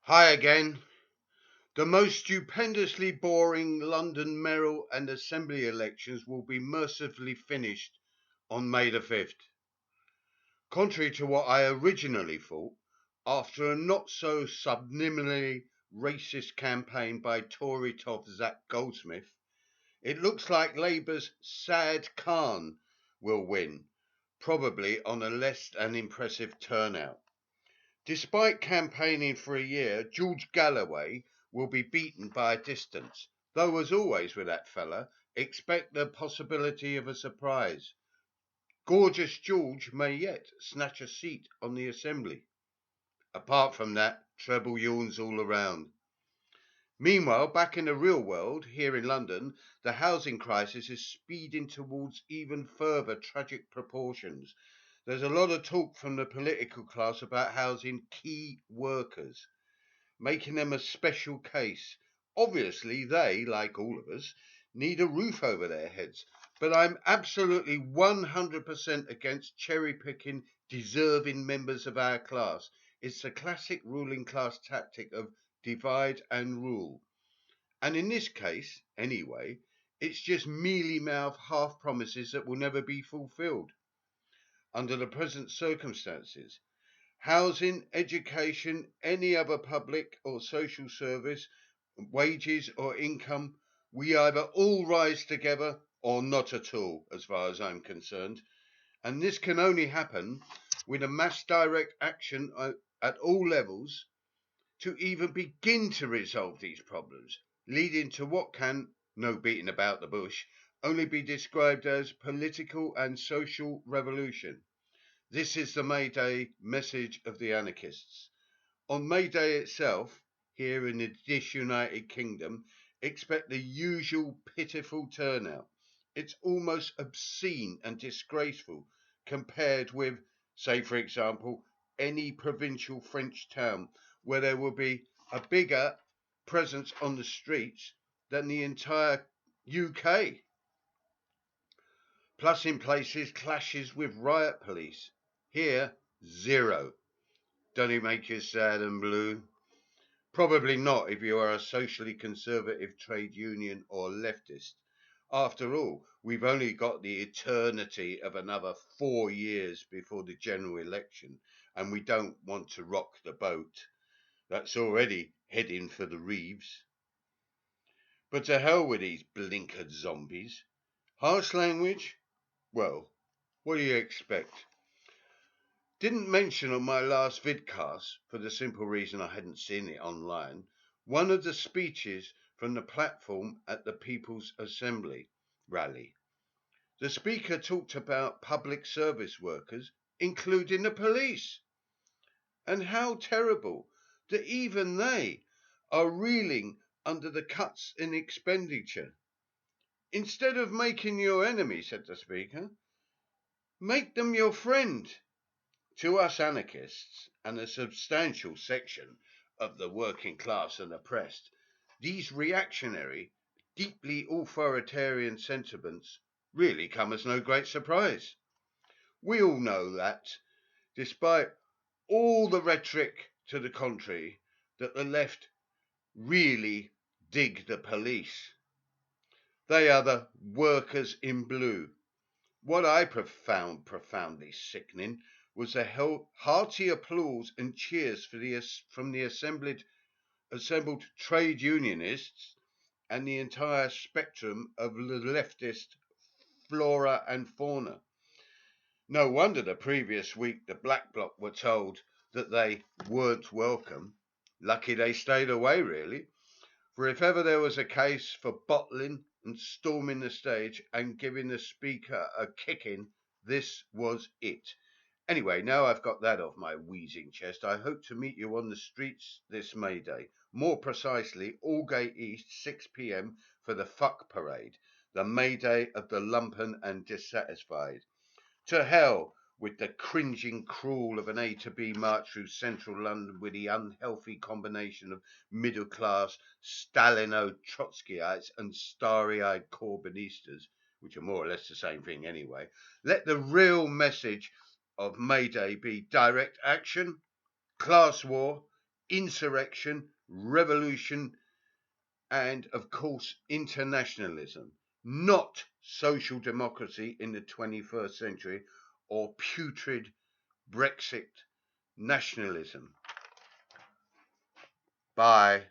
Hi again. The most stupendously boring London mayoral and assembly elections will be mercifully finished on May the 5th. Contrary to what I originally thought, after a not so subliminally racist campaign by Tory toff Zac Goldsmith, it looks like Labour's Sad Khan will win, probably on a less than impressive turnout. Despite campaigning for a year, George Galloway will be beaten by a distance, though as always with that fella, expect the possibility of a surprise. Gorgeous George may yet snatch a seat on the Assembly. Apart from that, treble yawns all around. Meanwhile, back in the real world, here in London, the housing crisis is speeding towards even further tragic proportions. There's a lot of talk from the political class about housing key workers, making them a special case. Obviously, they, like all of us, need a roof over their heads. But I'm absolutely 100% against cherry picking deserving members of our class. It's the classic ruling class tactic of divide and rule. And in this case, anyway, it's just mealy mouthed half promises that will never be fulfilled under the present circumstances. Housing, education, any other public or social service, wages or income, we either all rise together or not at all, as far as I'm concerned. And this can only happen with a mass direct action at all levels to even begin to resolve these problems, leading to what can, no beating about the bush, only be described as political and social revolution. This is the Mayday message of the anarchists. On May Day itself, here in the Disunited Kingdom, expect the usual pitiful turnout. It's almost obscene and disgraceful compared with, say, for example, any provincial French town where there will be a bigger presence on the streets than the entire UK. Plus, in places, clashes with riot police. Here, zero. Don't it make you sad and blue? Probably not if you are a socially conservative trade union or leftist. After all, we've only got the eternity of another 4 years before the general election, and we don't want to rock the boat. That's already heading for the reeves. But to hell with these blinkered zombies. Harsh language? Well, what do you expect? Didn't mention on my last vidcast, for the simple reason I hadn't seen it online, one of the speeches from the platform at the People's Assembly rally. The speaker talked about public service workers, including the police, and how terrible that even they are reeling under the cuts in expenditure. Instead of making your enemy, said the speaker, make them your friend. To us anarchists and a substantial section of the working class and oppressed, these reactionary, deeply authoritarian sentiments really come as no great surprise. We all know that, despite all the rhetoric to the contrary, that the left really dig the police. They are the workers in blue. What I found profoundly sickening was the hearty applause and cheers from the assembled trade unionists and the entire spectrum of the leftist flora and fauna. No wonder the previous week the Black Bloc were told that they weren't welcome. Lucky they stayed away, really. For if ever there was a case for bottling and storming the stage and giving the speaker a kicking, this was it. Anyway, now I've got that off my wheezing chest, I hope to meet you on the streets this May Day. More precisely, Aldgate East, 6 p.m. for the Fuck Parade, the May Day of the lumpen and dissatisfied. To hell with the cringing crawl of an A to B march through central London with the unhealthy combination of middle class Stalino Trotskyites and starry eyed Corbynistas, which are more or less the same thing anyway. Let the real message of May Day be direct action, class war, insurrection, revolution, and of course internationalism, not social democracy in the 21st century or putrid Brexit nationalism. Bye.